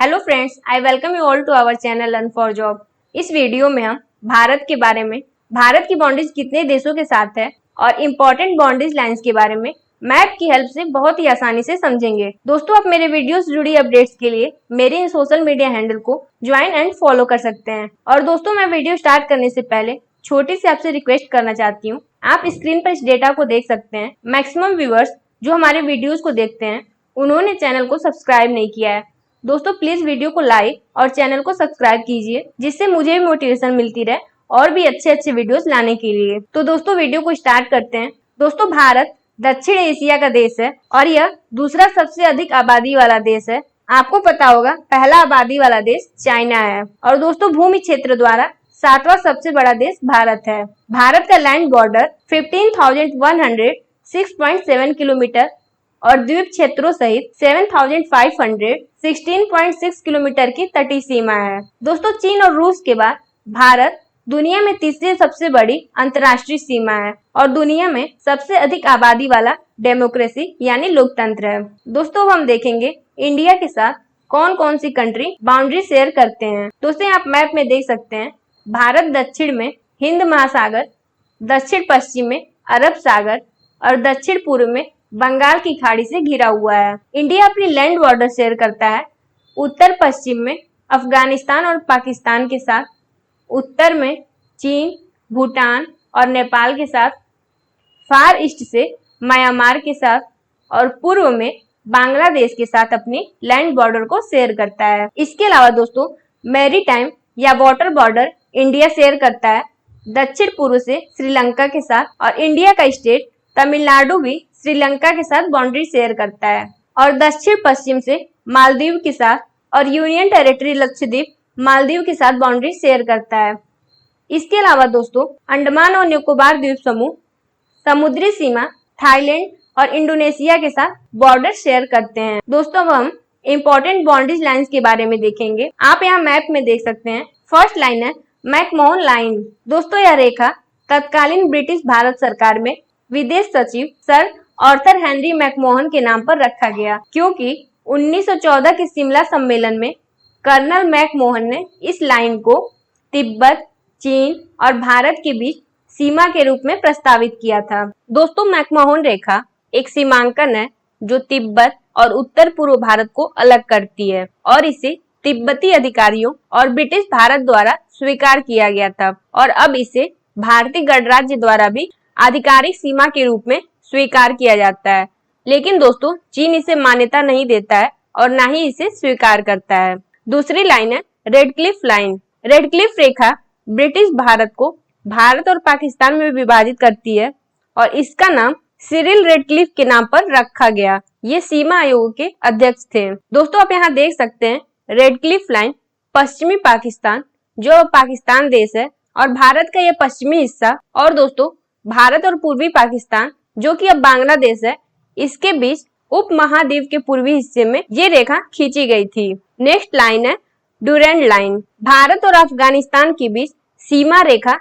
Hello friends, I welcome you all to our channel learn for job. इस video में हम भारत के बारे में, भारत की बाउंड्रीज कितने देशों के साथ है और इम्पोर्टेंट बाउंड्रीज लाइंस के बारे में मैप की हेल्प से बहुत ही आसानी से समझेंगे। दोस्तों, आप मेरे वीडियोस से जुड़ी अपडेट्स के लिए मेरे सोशल मीडिया हैंडल को ज्वाइन एंड फॉलो कर सकते हैं। और दोस्तों, मैं वीडियो स्टार्ट करने से पहले छोटी सी आपसे रिक्वेस्ट करना चाहती हूँ। आप स्क्रीन पर इस डेटा को देख सकते हैं। मैक्सिमम व्यूअर्स जो हमारे वीडियोज को देखते हैं उन्होंने चैनल को सब्सक्राइब नहीं किया है। दोस्तों, प्लीज वीडियो को लाइक और चैनल को सब्सक्राइब कीजिए, जिससे मुझे भी मोटिवेशन मिलती रहे और भी अच्छे वीडियोस लाने के लिए। तो दोस्तों, वीडियो को स्टार्ट करते हैं। दोस्तों, भारत दक्षिण एशिया का देश है और यह दूसरा सबसे अधिक आबादी वाला देश है। आपको पता होगा, पहला आबादी वाला देश चाइना है। और दोस्तों, भूमि क्षेत्र द्वारा 7वां सबसे बड़ा देश भारत है। भारत का लैंड बॉर्डर 15,106.7 किलोमीटर और द्वीप क्षेत्रों सहित 7,516.6 किलोमीटर की तटीय सीमा है। दोस्तों, चीन और रूस के बाद भारत दुनिया में तीसरी सबसे बड़ी अंतर्राष्ट्रीय सीमा है और दुनिया में सबसे अधिक आबादी वाला डेमोक्रेसी यानी लोकतंत्र है। दोस्तों, हम देखेंगे इंडिया के साथ कौन कौन सी कंट्री बाउंड्री शेयर करते हैं। दोस्तों, आप मैप में देख सकते हैं, भारत दक्षिण में हिंद महासागर, दक्षिण पश्चिम में अरब सागर और दक्षिण पूर्व में बंगाल की खाड़ी से घिरा हुआ है। इंडिया अपनी लैंड बॉर्डर शेयर करता है उत्तर पश्चिम में अफगानिस्तान और पाकिस्तान के साथ, उत्तर में चीन, भूटान और नेपाल के साथ, फार ईस्ट से म्यांमार के साथ और पूर्व में बांग्लादेश के साथ अपनी लैंड बॉर्डर को शेयर करता है। इसके अलावा दोस्तों, मैरीटाइम या वाटर बॉर्डर इंडिया शेयर करता है दक्षिण पूर्व से श्रीलंका के साथ, और इंडिया का स्टेट तमिलनाडु भी श्रीलंका के साथ बाउंड्री शेयर करता है और दक्षिण पश्चिम से मालदीव के साथ और यूनियन टेरिटरी लक्षद्वीप मालदीव के साथ बाउंड्री शेयर करता है। इसके अलावा दोस्तों, अंडमान और निकोबार द्वीप समूह समुद्री सीमा थाईलैंड और इंडोनेशिया के साथ बॉर्डर शेयर करते हैं। दोस्तों, अब हम इम्पोर्टेंट बाउंड्री लाइंस के बारे में देखेंगे। आप यहाँ मैप में देख सकते हैं, फर्स्ट लाइन है मैकमोहन लाइन। दोस्तों, यह रेखा तत्कालीन ब्रिटिश भारत सरकार में विदेश सचिव सर आर्थर हेनरी मैकमोहन के नाम पर रखा गया, क्योंकि 1914 के शिमला सम्मेलन में कर्नल मैकमोहन ने इस लाइन को तिब्बत, चीन और भारत के बीच सीमा के रूप में प्रस्तावित किया था। दोस्तों, मैकमोहन रेखा एक सीमांकन है जो तिब्बत और उत्तर पूर्व भारत को अलग करती है और इसे तिब्बती अधिकारियों और ब्रिटिश भारत द्वारा स्वीकार किया गया था और अब इसे भारतीय गणराज्य द्वारा भी आधिकारिक सीमा के रूप में स्वीकार किया जाता है। लेकिन दोस्तों, चीन इसे मान्यता नहीं देता है और ना ही इसे स्वीकार करता है। दूसरी लाइन है Radcliffe line. Radcliffe रेखा ब्रिटिश भारत को भारत और पाकिस्तान में विभाजित करती है और इसका नाम सिरिल रेडक्लिफ के नाम पर रखा गया। ये सीमा आयोग के अध्यक्ष थे। दोस्तों, आप यहाँ देख सकते हैं रेडक्लिफ लाइन पश्चिमी पाकिस्तान, जो पाकिस्तान देश है, और भारत का यह पश्चिमी हिस्सा, और दोस्तों भारत और पूर्वी पाकिस्तान जो कि अब बांग्लादेश है, इसके बीच उप महाद्वीप के पूर्वी हिस्से में ये रेखा खींची गई थी। नेक्स्ट लाइन है डुरेंट लाइन। भारत और अफगानिस्तान के बीच सीमा रेखा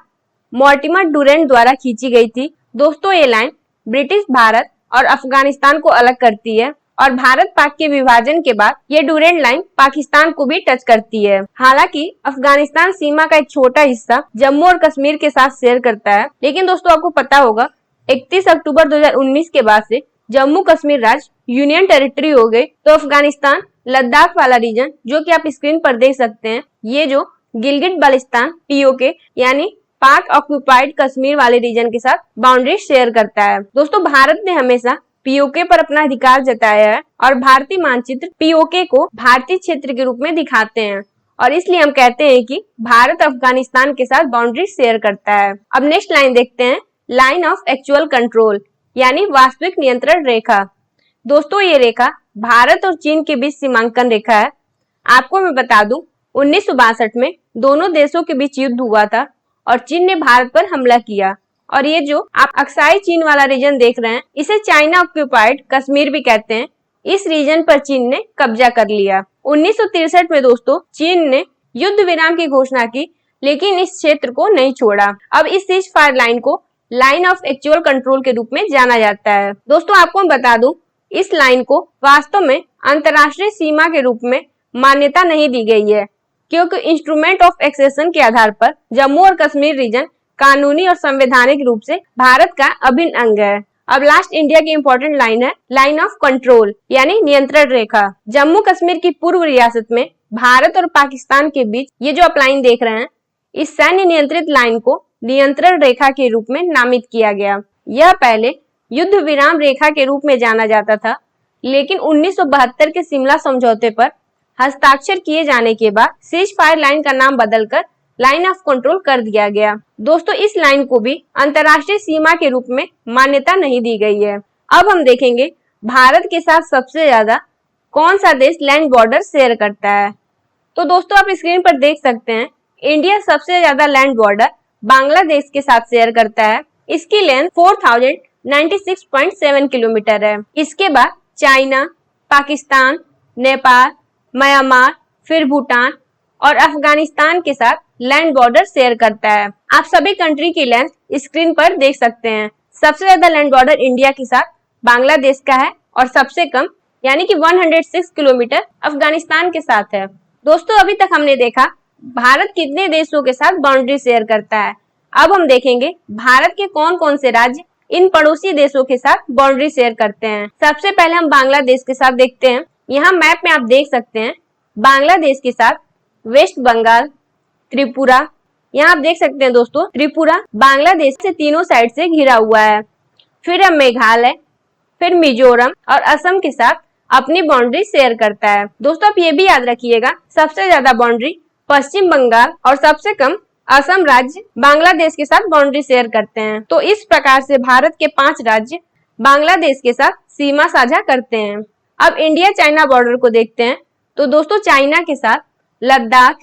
मॉर्टिमर डुरेंट द्वारा खींची गई थी। दोस्तों, ये लाइन ब्रिटिश भारत और अफगानिस्तान को अलग करती है और भारत पाक के विभाजन के बाद ये डुरेंट लाइन पाकिस्तान को भी टच करती है। हालांकि अफगानिस्तान सीमा का एक छोटा हिस्सा जम्मू और कश्मीर के साथ शेयर करता है, लेकिन दोस्तों आपको पता होगा 31 अक्टूबर 2019 के बाद से जम्मू कश्मीर राज्य यूनियन टेरिटरी हो गए, तो अफगानिस्तान लद्दाख वाला रीजन जो कि आप स्क्रीन पर देख सकते हैं, ये जो गिलगिट बाल्टिस्तान पीओके यानी पाक ऑक्युपाइड कश्मीर वाले रीजन के साथ बाउंड्री शेयर करता है। दोस्तों, भारत ने हमेशा पीओके पर अपना अधिकार जताया है और भारतीय मानचित्र पीओके को भारतीय क्षेत्र के रूप में दिखाते हैं और इसलिए हम कहते हैं कि भारत अफगानिस्तान के साथ बाउंड्री शेयर करता है। अब नेक्स्ट लाइन देखते हैं, लाइन ऑफ एक्चुअल कंट्रोल यानी वास्तविक नियंत्रण रेखा। दोस्तों, ये रेखा भारत और चीन के बीच सीमांकन रेखा है। आपको मैं बता दूं, 1962 में दोनों देशों के बीच युद्ध हुआ था और चीन ने भारत पर हमला किया, और ये जो आप अक्साई चीन वाला रीजन देख रहे हैं, इसे चाइना ऑक्युपाइड कश्मीर भी कहते हैं। इस रीजन पर चीन ने कब्जा कर लिया। 1963 में दोस्तों चीन ने युद्ध विराम की घोषणा की, लेकिन इस क्षेत्र को नहीं छोड़ा। अब इस सीज फायर लाइन को लाइन ऑफ एक्चुअल कंट्रोल के रूप में जाना जाता है। दोस्तों, आपको मैं बता दूं, इस लाइन को वास्तव में अंतर्राष्ट्रीय सीमा के रूप में मान्यता नहीं दी गई है, क्योंकि इंस्ट्रूमेंट ऑफ एक्सेशन के आधार पर जम्मू और कश्मीर रीजन कानूनी और संवैधानिक रूप से भारत का अभिन्न अंग है। अब लास्ट इंडिया की इंपॉर्टेंट लाइन है लाइन ऑफ कंट्रोल यानी नियंत्रण रेखा। जम्मू कश्मीर की पूर्व रियासत में भारत और पाकिस्तान के बीच ये जो आप लाइन देख रहे हैं, इस सैन्य नियंत्रित लाइन को नियंत्रण रेखा के रूप में नामित किया गया। यह पहले युद्ध विराम रेखा के रूप में जाना जाता था, लेकिन 1972 के शिमला समझौते पर हस्ताक्षर किए जाने के बाद सीज फायर लाइन का नाम बदलकर लाइन ऑफ कंट्रोल कर दिया गया। दोस्तों, इस लाइन को भी अंतर्राष्ट्रीय सीमा के रूप में मान्यता नहीं दी गई है। अब हम देखेंगे भारत के साथ सबसे ज्यादा कौन सा देश लैंड बॉर्डर शेयर करता है। तो दोस्तों, आप स्क्रीन पर देख सकते हैं, इंडिया सबसे ज्यादा लैंड बॉर्डर बांग्लादेश के साथ शेयर करता है। इसकी लेंथ 4096.7 किलोमीटर है। इसके बाद चाइना, पाकिस्तान, नेपाल, म्यांमार, फिर भूटान और अफगानिस्तान के साथ लैंड बॉर्डर शेयर करता है। आप सभी कंट्री की लेंथ स्क्रीन पर देख सकते हैं। सबसे ज्यादा लैंड बॉर्डर इंडिया के साथ बांग्लादेश का है और सबसे कम यानी कि 106 किलोमीटर अफगानिस्तान के साथ है। दोस्तों, अभी तक हमने देखा भारत कितने देशों के साथ बाउंड्री शेयर करता है। अब हम देखेंगे भारत के कौन कौन से राज्य इन पड़ोसी देशों के साथ बाउंड्री शेयर करते हैं। सबसे पहले हम बांग्लादेश के साथ देखते हैं। यहाँ मैप में आप देख सकते हैं बांग्लादेश के साथ वेस्ट बंगाल, त्रिपुरा, यहाँ आप देख सकते हैं दोस्तों, त्रिपुरा बांग्लादेश से तीनों साइड से घिरा हुआ है। फिर हम मेघालय, फिर मिजोरम और असम के साथ अपनी बाउंड्री शेयर करता है। दोस्तों, आप ये भी याद रखिएगा, सबसे ज्यादा बाउंड्री पश्चिम बंगाल और सबसे कम असम राज्य बांग्लादेश के साथ बाउंड्री शेयर करते हैं। तो इस प्रकार से भारत के 5 राज्य बांग्लादेश के साथ सीमा साझा करते हैं। अब इंडिया चाइना बॉर्डर को देखते हैं। तो दोस्तों, चाइना के साथ लद्दाख,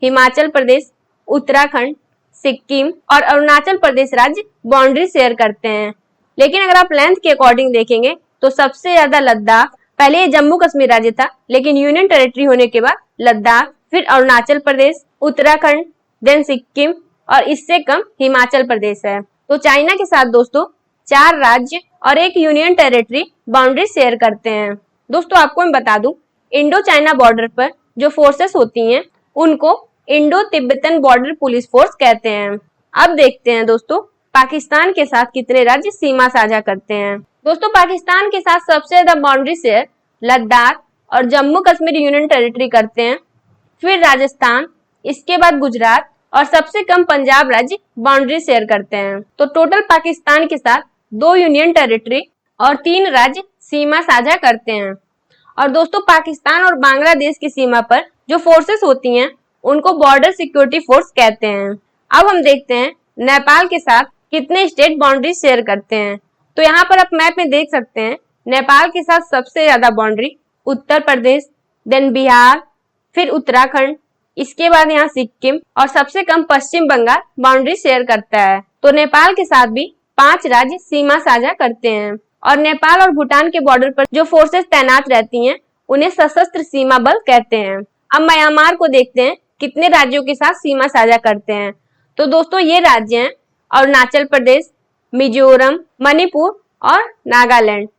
हिमाचल प्रदेश, उत्तराखंड, सिक्किम और अरुणाचल प्रदेश राज्य बाउंड्री शेयर करते हैं। लेकिन अगर आप लेंथ के अकॉर्डिंग देखेंगे तो सबसे ज्यादा लद्दाख, पहले ये जम्मू कश्मीर राज्य था, लेकिन यूनियन टेरिटरी होने के बाद लद्दाख, फिर अरुणाचल प्रदेश, उत्तराखंड, देन सिक्किम और इससे कम हिमाचल प्रदेश है। तो चाइना के साथ दोस्तों 4 राज्य और एक यूनियन टेरिटरी बाउंड्री शेयर करते हैं। दोस्तों, आपको मैं बता दूं, इंडो चाइना बॉर्डर पर जो फोर्सेस होती हैं उनको Indo Tibetan border police force कहते हैं। अब देखते हैं दोस्तों, पाकिस्तान के साथ कितने राज्य सीमा साझा करते हैं। दोस्तों, पाकिस्तान के साथ सबसे ज्यादा बाउंड्री शेयर लद्दाख और जम्मू कश्मीर यूनियन टेरिटरी करते हैं, फिर राजस्थान, इसके बाद गुजरात और सबसे कम पंजाब राज्य बाउंड्री शेयर करते हैं। तो टोटल पाकिस्तान के साथ 2 यूनियन टेरिटरी और 3 राज्य सीमा साझा करते हैं। और दोस्तों, पाकिस्तान और बांग्लादेश की सीमा पर जो फोर्सेस होती हैं उनको बॉर्डर सिक्योरिटी फोर्स कहते हैं। अब हम देखते हैं नेपाल के साथ कितने स्टेट बाउंड्री शेयर करते हैं। तो यहाँ पर आप मैप में देख सकते हैं, नेपाल के साथ सबसे ज्यादा बाउंड्री उत्तर प्रदेश, देन बिहार, फिर उत्तराखंड, इसके बाद यहाँ सिक्किम और सबसे कम पश्चिम बंगाल बाउंड्री शेयर करता है। तो नेपाल के साथ भी 5 राज्य सीमा साझा करते हैं। और नेपाल और भूटान के बॉर्डर पर जो फोर्सेस तैनात रहती हैं उन्हें सशस्त्र सीमा बल कहते हैं। अब म्यांमार को देखते हैं कितने राज्यों के साथ सीमा साझा करते हैं। तो दोस्तों, ये राज्य हैं अरुणाचल प्रदेश, मिजोरम, मणिपुर और नागालैंड।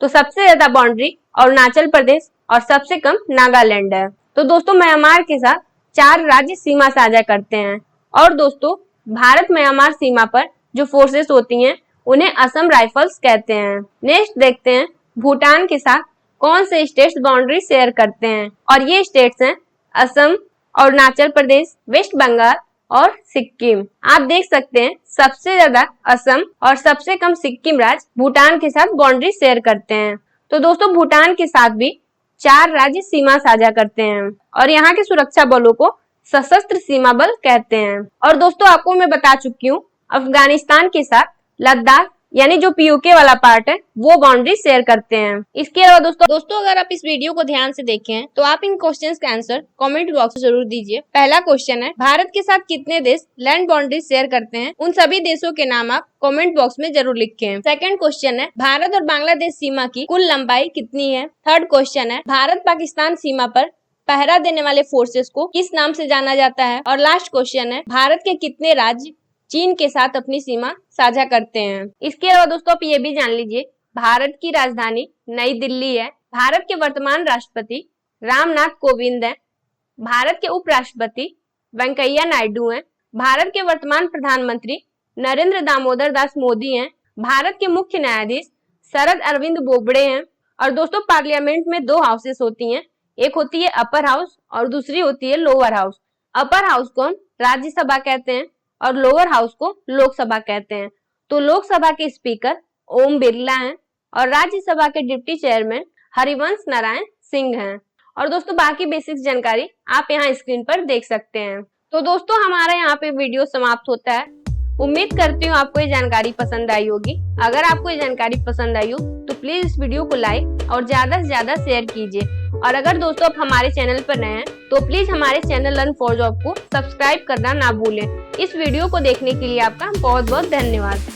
तो सबसे ज्यादा बाउंड्री अरुणाचल प्रदेश और सबसे कम नागालैंड है। तो दोस्तों, म्यांमार के साथ 4 राज्य सीमा साझा करते हैं। और दोस्तों, भारत म्यांमार सीमा पर जो फोर्सेस होती हैं उन्हें असम राइफल्स कहते हैं। नेक्स्ट देखते हैं भूटान के साथ कौन से स्टेट्स बाउंड्री शेयर करते हैं। और ये स्टेट्स हैं असम, अरुणाचल प्रदेश, वेस्ट बंगाल और सिक्किम। आप देख सकते हैं सबसे ज्यादा असम और सबसे कम सिक्किम राज्य भूटान के साथ बाउंड्री शेयर करते हैं। तो दोस्तों, भूटान के साथ भी 4 राज्य सीमा साझा करते हैं और यहाँ के सुरक्षा बलों को सशस्त्र सीमा बल कहते हैं। और दोस्तों, आपको मैं बता चुकी हूँ अफगानिस्तान के साथ लद्दाख यानी जो पीयूके वाला पार्ट है वो बाउंड्री शेयर करते हैं। इसके अलावा दोस्तों अगर आप इस वीडियो को ध्यान से देखें तो आप इन क्वेश्चंस का आंसर कमेंट बॉक्स में जरूर दीजिए। पहला क्वेश्चन है, भारत के साथ कितने देश लैंड बाउंड्री शेयर करते हैं? उन सभी देशों के नाम आप कमेंट बॉक्स में जरूर लिखें। सेकंड क्वेश्चन है, भारत और बांग्लादेश सीमा की कुल लंबाई कितनी है? थर्ड क्वेश्चन है, भारत पाकिस्तान सीमा पर पहरा देने वाले फोर्सेस को किस नाम से जाना जाता है? और लास्ट क्वेश्चन है, भारत के कितने राज्य चीन के साथ अपनी सीमा साझा करते हैं? इसके अलावा दोस्तों आप ये भी जान लीजिए, भारत की राजधानी नई दिल्ली है। भारत के वर्तमान राष्ट्रपति रामनाथ कोविंद हैं। भारत के उपराष्ट्रपति वेंकैया नायडू हैं। भारत के वर्तमान प्रधानमंत्री नरेंद्र दामोदर दास मोदी हैं। भारत के मुख्य न्यायाधीश शरद अरविंद बोबड़े हैं। और दोस्तों पार्लियामेंट में दो हाउसेस होती हैं, एक होती है अपर हाउस और दूसरी होती है लोअर हाउस। अपर हाउस को हम राज्यसभा कहते हैं और लोअर हाउस को लोकसभा कहते हैं। तो लोकसभा के स्पीकर ओम बिरला हैं और राज्यसभा के डिप्टी चेयरमैन हरिवंश नारायण सिंह हैं। और दोस्तों बाकी बेसिक जानकारी आप यहाँ स्क्रीन पर देख सकते हैं। तो दोस्तों हमारा यहाँ पे वीडियो समाप्त होता है। उम्मीद करती हूँ आपको ये जानकारी पसंद आई होगी। अगर आपको ये जानकारी पसंद आई हो तो प्लीज इस वीडियो को लाइक और ज्यादा से ज्यादा शेयर कीजिए। और अगर दोस्तों आप हमारे चैनल पर नए हैं तो प्लीज हमारे चैनल लर्न फॉर जॉब को सब्सक्राइब करना ना भूलें। इस वीडियो को देखने के लिए आपका बहुत बहुत धन्यवाद।